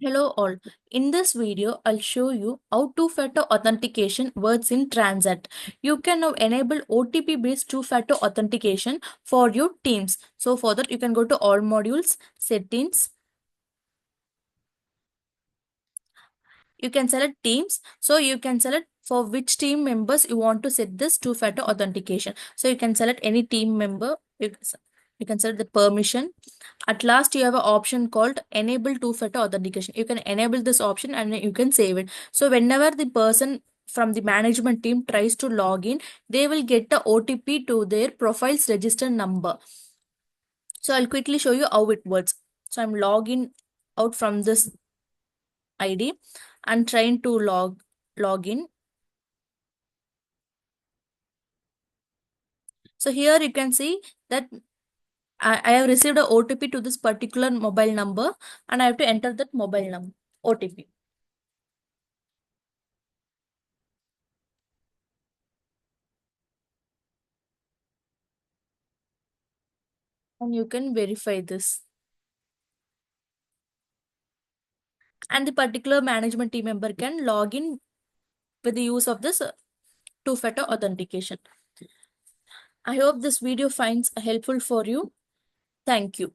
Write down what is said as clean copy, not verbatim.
Hello all. In this video, I'll show you how two-factor authentication works in Transact. You can now enable OTP-based two-factor authentication for your teams. So for that, you can go to All Modules, Settings. You can select Teams. So you can select for which team members you want to set this two-factor authentication. So you can select any team member. You can select the permission. At last, you have an option called enable two-factor authentication. You can enable this option and you can save it. So whenever the person from the management team tries to log in, they will get the OTP to their profile's register number. So I'll quickly show you how it works. So I'm logging out from this ID and trying to log in. So here you can see that I have received a OTP to this particular mobile number and I have to enter that mobile number OTP. And you can verify this. And the particular management team member can log in with the use of this two-factor authentication. I hope this video finds helpful for you. Thank you.